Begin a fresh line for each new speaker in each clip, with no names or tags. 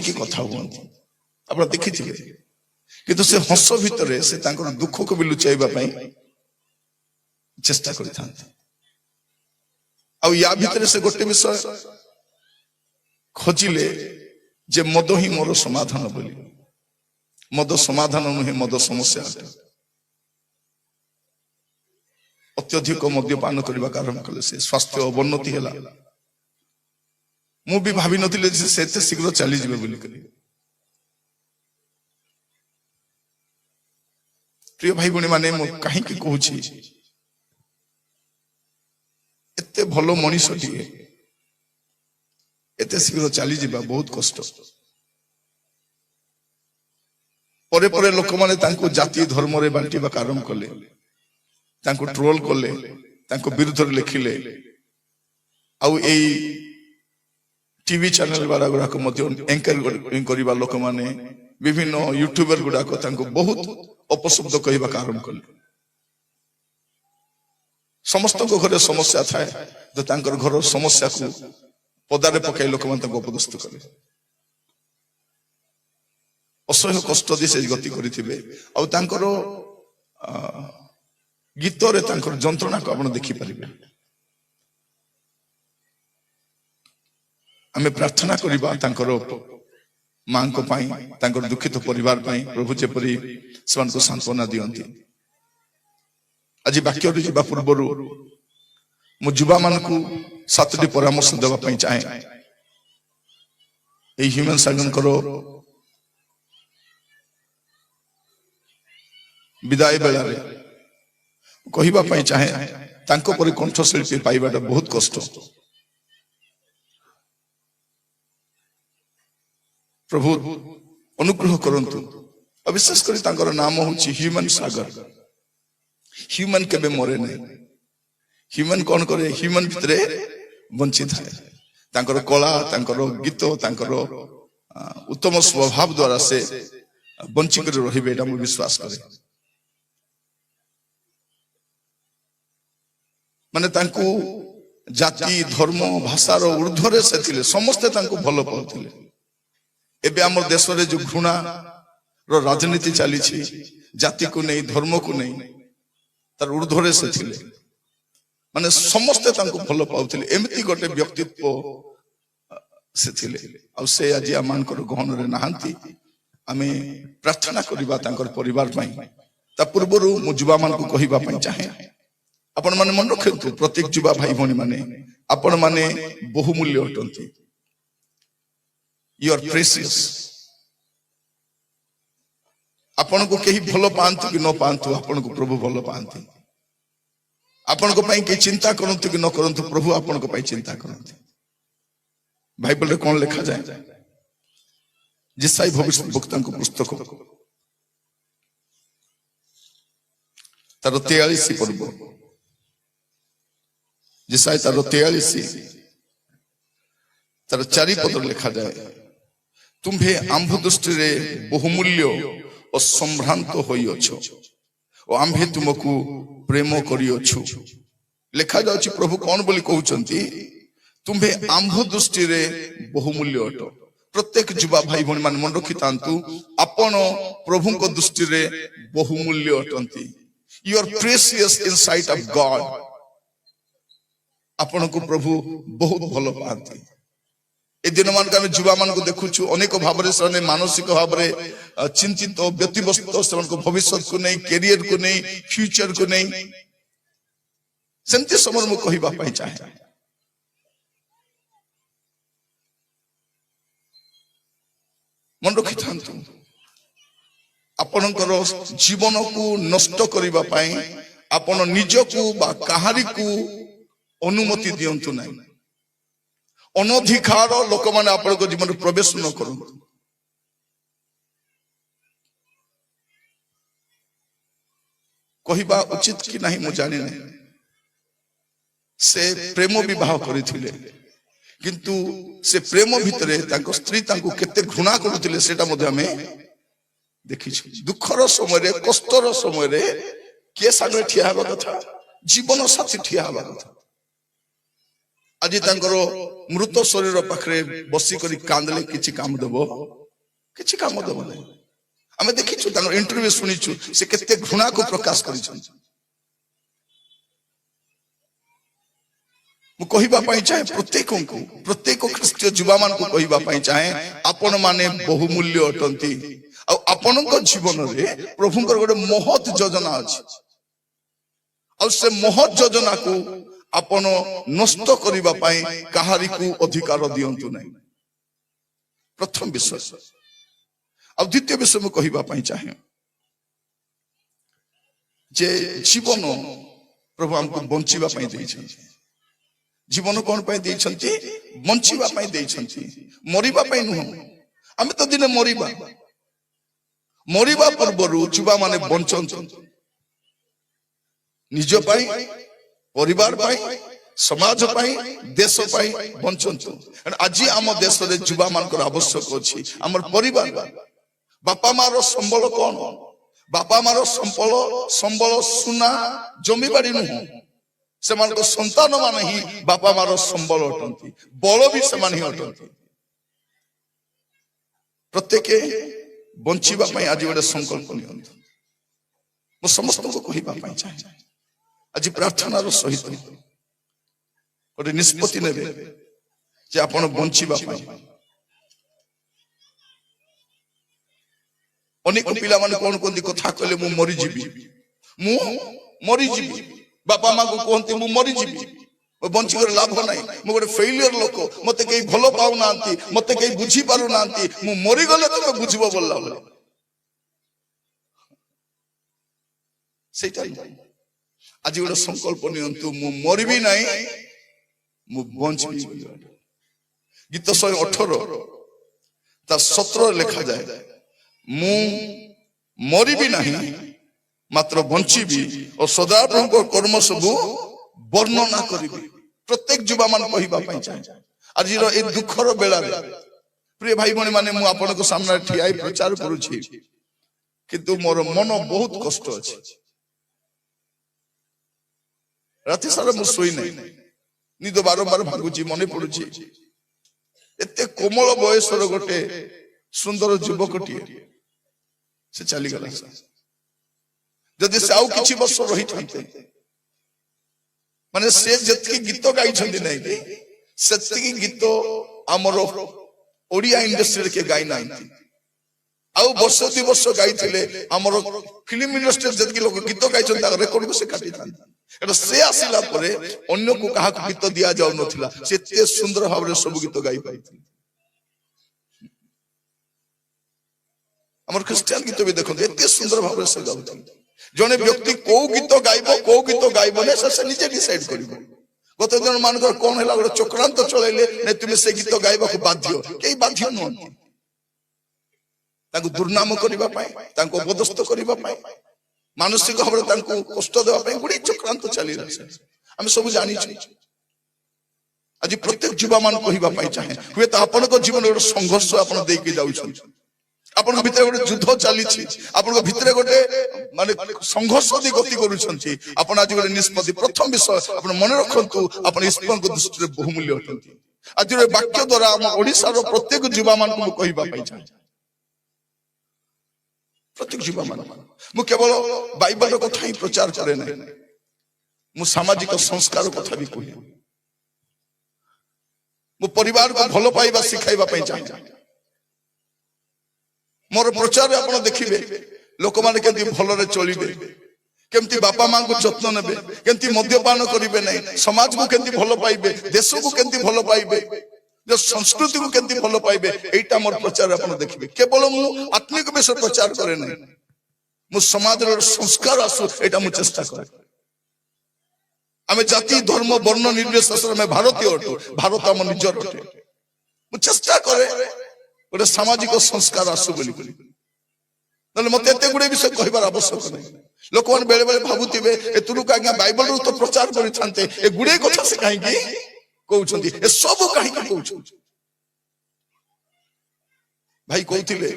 हसिकी कथा हुअन्ति आपण देखिथिबे किंतु से हस भितरे से तांकर दुख को भी लुचाइबा पई चेष्टा करिथांती आ या भितरे से गोटे विषय खोजिले जे मद ही मोर समाधान बोली मद समाधान नुहे मद समस्या अत्यधिक मद्यपान करने का आरंभ कले से स्वास्थ्य अवनति है मु भी भावी नथिले से शीघ्र चली जिवे बोली करी प्रिय भाई बणी माने मु कहीं कहूची एते भलो मनीषटी एते शीघ्र चली जिबा बहुत कष्ट परे परे लोक माने तांको जाति धर्म रे बांटीबा आरंभ कले तांको ट्रोल कले तांको विरुद्ध लिखिले आउ एई टीवी चैनल वाला गुडा को मध्य एंकर करिबा लोक माने विभिन्न यूट्यूबर गुडा को तांको बहुत अपशब्द कहबा आरंभ कले समस्त को घरे समस्या थाए तो तांकर घर समस्या को पदारे पकाई लोक माने तांको उपदस्त कले असह्य कष्ट दे से गति करिथिबे आ तांकर गीत रे तांकर जंत्रणा को आपण देखि परिबे हमें प्रार्थना करिबा तांकर मां को पाई तांकर दुखित परिवार पाई प्रभु जेपरि समान को सांत्वना दियंती आज वाक्य रे जिबा पूर्वरु मु जुबा मान को सातटी परामर्श देबा पई चाहे ए ह्यूमन सागन करो विदाई बेला रे कहिबा पई चाहे तांको परि कंठशिल्पी पाइबाटा बहुत कष्ट प्रभु अनुग्रह करंतु विशेष करी तांकर नाम होची ह्यूमन सागर ह्यूमन केबे मरे नै ह्यूमन कोन करे ह्यूमन भितरे वंचित है तांकर कला तांकर गीत तांकर उत्तम स्वभाव द्वारा से वंचित कर रहिबे एटा मु विश्वास करे माने तांको जाति धर्म भाषार ऊर्ध्वरे से थिले समस्त तांको भलो पाउथिले एबे हमर देश रे जो घृणा रो राजनीति चली छी जाति को नहीं धर्म को नहीं तार ऊर्ध्वरे से थिले माने समस्त तांको भलो पाउथिले एमिति गोटे व्यक्तित्व से थिले आ से आज आमान कर गहन रे नाहंती आमे प्रार्थना करिबा तांकर परिवार पई ता पूर्वरु मु जुबा मान को कहिबा पई चाहे आपण माने मन रखंतु प्रत्येक जुबा भाई भणी माने आपण माने बहुमूल्य अटंती यू आर प्रेशियस आपण को केही भलो पांतु कि न पांतु आपण को प्रभु भलो पांती आपण को पई के चिंता करंतु कि न करंतु प्रभु आपण को पई चिंता करंती बाइबल रे कोन लिखा जाए जिसाई भविष्यवक्ता को पुस्तक तार 43 पर्व जिसाई तार 43 तार 4 पद लिखा जाए तुम्भे आंभ दृष्टि रे बहुमूल्य और संभ्रांत होई अछो और आंभे तुमको प्रेम करी अछु लिखा जाउछि प्रभु कोन बोली कहउचंती तुम्भे आंभ दृष्टि रे बहुमूल्य अटो प्रत्येक जुबा भाई भणी मान मन रखि तांतु आपण प्रभु को दृष्टि रे बहुमूल्य अटंती you are precious in sight of God आपण को प्रभु बहुत भलो पाती ए दिन मान का जुबा मान को देखुछु अनेक भाव रे सने मानसिक भाव रे चिंतित व्यक्तिवस्त समान को भविष्य को नहीं कैरियर को नहीं फ्यूचर को नहीं सेंति समर मु कहिबा पई चाहे मन रखि थांतु आपनकर जीवन को नष्ट करिबा पई आपण निज को बा कहारी को अनुमति दियंतु नहीं अनधिकार लोक माने आपण को जीवन प्रवेश न करू कहिबा उचित कि नहीं मु जानि नहीं से प्रेम विवाह करिथिले किंतु से प्रेम भितरे तांको स्त्री तांको केते घृणा करुथिले सेटा मध्ये हमें देखि दुखर समय रे कष्टर समय रे के सागे ठिया हबा कथा जीवन साथी ठिया हबा कथा आज मृत शरीर पाखे बसिक कांदले किसी काम देव किसी काम देव ना आम देखीचु इंटरव्यू शुणीचु से केते घृणा को प्रकाश कर चाहे प्रत्येक ख्रीष्टीय युवा मान को कहवाई चाहे आपण माने बहुमूल्य अटंती आपण जीवन रे प्रभुंकर गोटे महत योजना अच्छी से महत योजना को आपण नष्ट करने कहारी को अधिकार दिंतु ना प्रथम विषय अब द्वितीय विषय में कहवाई चाहे जे जीवन प्रभु हमको बंचाई जीवन कौन बंचाई मरवा नुह आम तो दिने मरवा पूर्वर युवा माने बंचंत निज परिवार समाज देश बंचंत आज आम देश में युवा मान आवश्यक अच्छी आम परिवार बापा मार संबल कौन बापा मार संबल सुना जमीबाड़ी नुह से संतान मान ही बापा मार संबल अटंती बल भी से अटंती प्रत्येक बंचाई आज गोटे संकल्प नियंतु मु समस्त को कहवाई चाहे आज प्रार्थनार सहित गोटे निष्पत्ति नेबे जे आपण बंचिबा अनेक पिला माने कोन कोन कथा कहले मु मरी जीवी बापा माँ को कहते मु मरी जीवी बंची कर लाभ ना मु गोटे फेलियर लोक मत कहीं भल पाऊ ना मत कहीं बुझी पारु ना मु मरी गले तुम बुझब बोलला आज गोटे संकल्प नियंतु मु मरबी ना मु बंचबी गीत 118 ता 17 लिखा जाए मु मरबी ना मात्र बंचीबी और सदाप्रभु को कर्म सबू वर्णना करी प्रत्येक युवा मान कहवाई चाहे आज ये दुखर बेला प्रिय भाई भाई माने मु आपन को सामने ठिया प्रचार करूछि किंतु मोर मन बहुत कष्ट अछि राति सारा मु सोई नहीं निद बारंबार भागुची मन पड़ुछि एते कोमल बयसर गोटे सुंदर युवकटी से चली गला जदि से आउ किछि वर्ष रही थांते माने से जतकी गीत गाई छंदी नै कि सेतकी गीत हमर ओडिया इंडस्ट्री के गाई नाही आउ वर्ष दि वर्ष गाई थिले हमर फिल्म इंडस्ट्री जतकी लोग गीत गाई छंदी रेकॉर्ड को से काटी था एटा से आसिला परे अन्य को कहा गीत दिया जाउ नथिला से एते सुंदर भाबरे सब गीत गाई पाइथि हमर क्रिश्चियन गीत भी देखो एते सुंदर भाबरे से गाउथि जने व्यक्ति को गीत गाइब ने से निजे डिसाइड करिवो गत दिन मानकर कोन हैला गोटे चक्रांत चलैले ने तुमे से गीत गाइबा को बाध्य केई बाध्य न तांको दुर्नाम करिबा पई तांको अपदस्थ करिबा पई मानसिक भाबरे तांको कष्ट देबा पई गुडी चक्रांत चली रहै हम सब जानि छी आज प्रत्येक युवा मान कहिबा पई चाहे हुए त आपन को जीवन गोटे संघर्ष आपन देई के जाउ छी आपन को भीतर गोटे युद्ध चली छी आपन को भीतर गोटे माने संघर्ष दी गति करू छंती आपन आज गोटे निष्पत्ति प्रथम विषय आपन मन रखंतु आपन ईश्वर को दृष्टि रे बहुमूल्य अटंती आज रे वाक्य द्वारा हम ओडिसा रो प्रत्येक युवा मान को कहिबा पई चाहे प्रत्येक युवा मान मु केवल बाइबल कथा ही प्रचार करे नै मु सामाजिक संस्कार कथा भी कहि मु परिवार को भलो पाइबा सिखाइबा पई चाहे मोर प्रचार आपण देखिबे लोक माने केंती भलो रे चलिबे केंती बापा मां को जत्न नेबे केंती मद्यपान करिवे नै समाज को केंती भलो पाइबे देश को केंती भलो पाइबे जो संस्कृति को केंती भलो पाइबे एटा मोर प्रचार आपण देखिबे केवल मु आत्मिक विषय प्रचार करे नै मु समाज रो संस्कार आसु एटा मु चेष्टा करे आमे जाति धर्म वर्ण निर्विशेष में भारतीय अटो भारत हम निजर अटे मु चेष्टा करे गोटे सामाजिक संस्कार आसु बोली नले मते एते गुडे विषय कहबार आवश्यक नै लोक मन बेले बेले भाबुतिबे ए तुरु का बाइबल रो तो प्रचार करि थांते ए गुडे कथा से काहे की कहउछंती ए सब काहे की कहउछंती भाई कहउतिले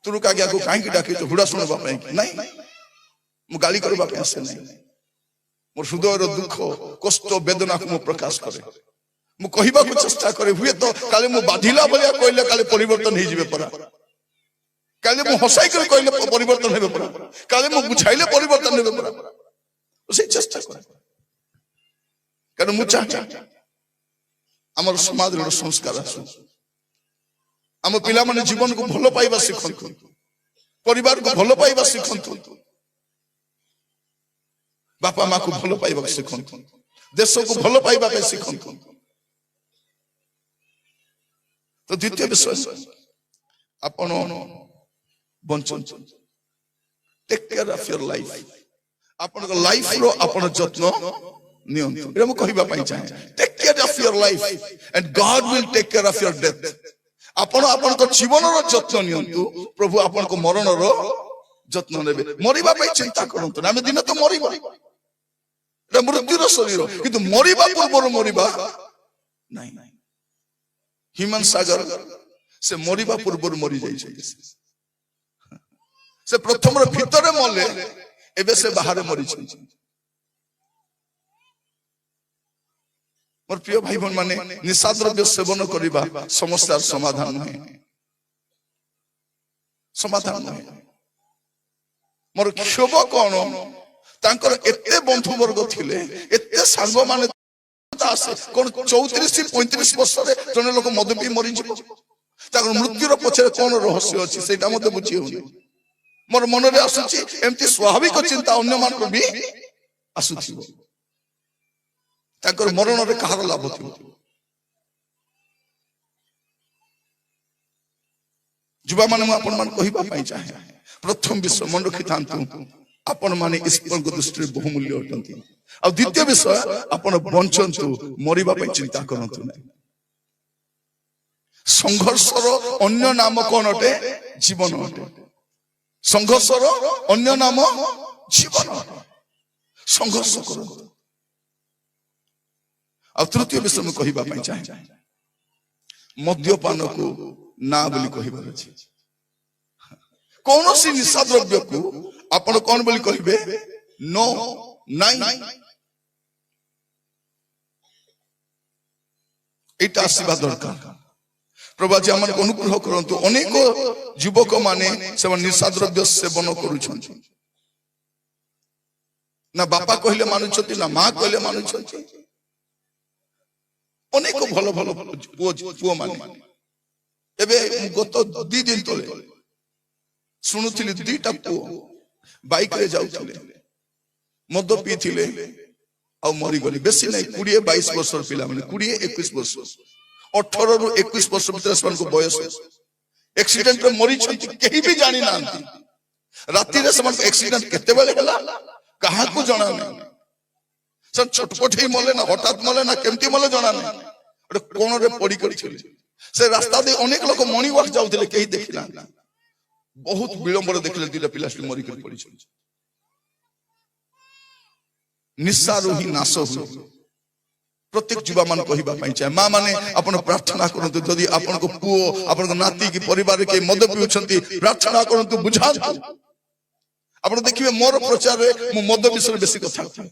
तुरु का को काहे की डाके तो हुडा सुनबा पई नै मु गाली करबा पे आसे नै मोर हृदय रो दुख कष्ट वेदना को मु प्रकाश करे ମୁଁ କହିବାକୁ ଚେଷ୍ଟା କରେ ହୁଏତ କାଲି ମୁଁ ବାଧିଲା ଭଳିଆ କହିଲେ କାଲି ପରିବର୍ତ୍ତନ ହେଇଯିବେ ପରା, କାଲି ମୁଁ ହସାଇ କରି କହିଲେ ପରିବର୍ତ୍ତନ ହେବେ ପରା, କାଲି ମୁଁ ବୁଝାଇଲେ ପରିବର୍ତ୍ତନ ହେବେ ପରା, ସେଇ ଚେଷ୍ଟା କରେ। କାରଣ ମୁଁ ଚାହେଁ ଆମର ସମାଜର ସଂସ୍କାର ଆସୁ, ଆମ ପିଲାମାନେ ଜୀବନକୁ ଭଲ ପାଇବା ଶିଖନ୍ତୁ, ପରିବାରକୁ ଭଲ ପାଇବା ଶିଖନ୍ତୁ, ବାପା ମାକୁ ଭଲ ପାଇବାକୁ ଶିଖନ୍ତୁ, ଦେଶକୁ ଭଲ ପାଇବା ପାଇଁ ଶିଖନ୍ତୁ। ତ ଦ୍ୱିତୀୟ ବିଷୟ, ଆପଣ ବଞ୍ଚନ୍ତୁ, take care of your life, ଆପଣଙ୍କ ଲାଇଫର ଆପଣ ଯତ୍ନ ନିଅନ୍ତୁ। ଏଟା ମୁଁ କହିବା ପାଇଁ ଚାହେଁ, take care of your life and God will take care of your death. ଆପଣ ଆପଣଙ୍କ ଜୀବନର ଯତ୍ନ ନିଅନ୍ତୁ, ପ୍ରଭୁ ଆପଣଙ୍କ ମରଣର ଯତ୍ନ ନେବେ। ମରିବା ପାଇଁ ଚିନ୍ତା କରନ୍ତୁ ନା, ଆମେ ଦିନେ ତ ମରିବା, এটা ମୃତ୍ୟୁର ଶରୀର, କିନ୍ତୁ ମରିବା ପୂର୍ବରୁ ମରିବା ନାହିଁ। ହ୍ୟୁମାନ ସାଗର ସେ ମରିବା ପୂର୍ବରୁ ମରି ଯାଇଛନ୍ତି, ସେ ପ୍ରଥମର ଭିତରେ ମଲେ, ଏବେ ସେ ବାହାରେ ମରିଛନ୍ତି। ମୋର ପ୍ରିୟ ଭାଇ ଭଉଣୀ ମାନେ, ନିଶା ଦ୍ରବ୍ୟ ସେବନ କରିବା ସମସ୍ୟାର ସମାଧାନ ନୁହେଁ, ସମାଧାନ ନୁହେଁ। ମୋର କ୍ଷୋଭ କଣ, ତାଙ୍କର ଏତେ ବନ୍ଧୁ ବର୍ଗ ଥିଲେ, ଏତେ ସାଙ୍ଗମାନେ ଆସେ, କଣ 34-35 ବର୍ଷରେ ଜଣେ ଲୋକ ମଦ ପିଇ ମରିଯିବ? ତାଙ୍କର ମୃତ୍ୟୁର ପଛରେ କଣ ରହସ୍ୟ ଅଛି ସେଇଟା ମତେ ବୁଝି ହଉନି। ମୋର ମନରେ ଆସୁଛି ଏମିତି ସ୍ୱାଭାବିକ ଚିନ୍ତା ଅନ୍ୟମାନଙ୍କର ବି ଆସୁଥିବ, ତାଙ୍କର ମରଣରେ କାହାର ଲାଭ ଥିବ? ଯୁବାମାନେ ମୁଁ ଆପଣମାନଙ୍କୁ କହିବା ପାଇଁ ଚାହେଁ, ପ୍ରଥମ ବିଷୟ ମନେ ରଖିଥାନ୍ତୁ, ଆପଣ ମାନେ ଈଶ୍ୱରଙ୍କ ଦୃଷ୍ଟିରେ ବହୁମୂଲ୍ୟ ଅଟନ୍ତି। ଆଉ ଦ୍ୱିତୀୟ ବିଷୟ, ଆପଣ ବଞ୍ଚନ୍ତୁ, ମରିବା ପାଇଁ ଚିନ୍ତା କରନ୍ତୁ ନାହିଁ। ସଂଘର୍ଷର ଅନ୍ୟ ନାମ କଣ ଅଟେ? ଜୀବନ ଅଟେ। ସଂଘର୍ଷର ଅନ୍ୟ ନାମ ଜୀବନ। ସଂଘର୍ଷ କରନ୍ତୁ। ଆଉ ତୃତୀୟ ବିଷୟ ମୁଁ କହିବା ପାଇଁ ଚାହେଁ, ମଦ୍ୟପାନକୁ ନା ବୋଲି କହିବାର ଅଛି। କୌଣସି ନିଶା ଦ୍ରବ୍ୟକୁ ଆପଣ କଣ ବୋଲି କହିବେ? ନୋ, ନାଇଁ। ଏଇଟା ଆସିବା ଦରକାର। ପ୍ରଭୁ ଆଜି ଆମକୁ ଅନୁଗ୍ରହ କରନ୍ତୁ। ଅନେକ ଯୁବକ ମାନେ ସେମାନେ ନିଶା ଦ୍ରବ୍ୟ ସେବନ କରୁଛନ୍ତି, ନା ବାପା କହିଲେ ମାନୁଛନ୍ତି, ନା ମା କହିଲେ ମାନୁଛନ୍ତି। ଅନେକ ଭଲ ଭଲ ପୁଅ ମାନେ, ଏବେ ଗତ 2 ଦିନ ତଳେ ଶୁଣୁଥିଲି, 2ଟା ପୁଅ ବାଇକରେ ଯାଉଥିଲେ, ମଦ ପିଇଥିଲେ ଆଉ ମରିଗଲେ। ବେଶୀ ନାହିଁ, 20-22 ବର୍ଷର ପିଲାମାନେ, 20-21 ବର୍ଷ, 18ରୁ 21 ବର୍ଷ ଭିତରେ ସେମାନଙ୍କ ବୟସ। ଆକ୍ସିଡେଣ୍ଟରେ ମରିଛନ୍ତି, କେହି ବି ଜାଣି ନାହାନ୍ତି। ରାତିରେ ସେମାନଙ୍କ ଆକ୍ସିଡେଣ୍ଟ କେତେବେଳେ ହେଲା କାହାକୁ ଜଣା ନାହିଁ। ସେ ଛଟପଟ ହେଇ ମଲେ, ନା ହଠାତ୍ ମଲେ, ନା କେମିତି ମଲେ ଜଣା ନାହିଁ। ଗୋଟେ କୋଣରେ ପଡି କରିଥିଲେ। ସେ ରାସ୍ତା ଦେଇ ଅନେକ ଲୋକ ମର୍ଣ୍ଣିଂ ୱାକ୍ ଯାଉଥିଲେ, କେହି ଦେଖି ନାହାନ୍ତି। ବହୁତ ବିଳମ୍ବରେ ଦେଖିଲେ 2ଟା ପିଲା ମରିକରି ପଡିଛନ୍ତି। ନିଶାରୁ ହିଁ ନାଶ ହୁଏ। ପ୍ରତ୍ୟେକ ଯୁବା ମାନ କହିବା ପାଇଁ ଚାହେଁ, ମା ମାନେ ଆପଣ ପ୍ରାର୍ଥନା କରନ୍ତୁ, ଯଦି ଆପଣଙ୍କ ପୁଅ, ଆପଣଙ୍କ ନାତି କି ପରିବାରରେ କେହି ମଦ ପିଉଛନ୍ତି, ପ୍ରାର୍ଥନା କରନ୍ତୁ, ବୁଝାନ୍ତୁ। ଆପଣ ଦେଖିବେ ମୋର ପ୍ରଚାରରେ ମୁଁ ମଦ ବିଷୟରେ ବେଶୀ କଥା କୁହେ,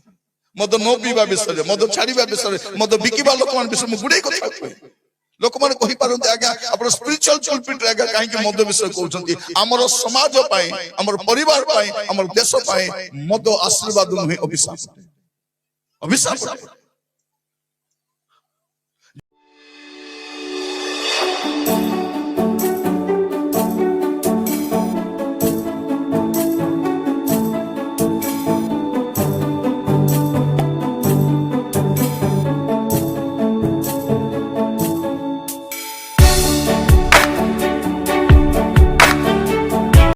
ମଦ ନ ପିଇବା ବିଷୟରେ, ମଦ ଛାଡିବା ବିଷୟରେ, ମଦ ବିକିବା ଲୋକମାନଙ୍କ ବିଷୟରେ ମୁଁ ଗୁଡାଏ କଥା କୁହେ। ଲୋକମାନେ କହିପାରନ୍ତି, ଆଜ୍ଞା ଆପଣ ସ୍ପିରିଚୁଆଲ ପଲ୍ପିଟରେ ଆଜ୍ଞା କାହିଁକି ମଦ ବିଷୟ କହୁଛନ୍ତି? ଆମର ସମାଜ ପାଇଁ, ଆମର ପରିବାର ପାଇଁ, ଆମର ଦେଶ ପାଇଁ ମଦ ଆଶୀର୍ବାଦ ନୁହେଁ, ଅଭିଶାପ। ଅଭିଶାପ।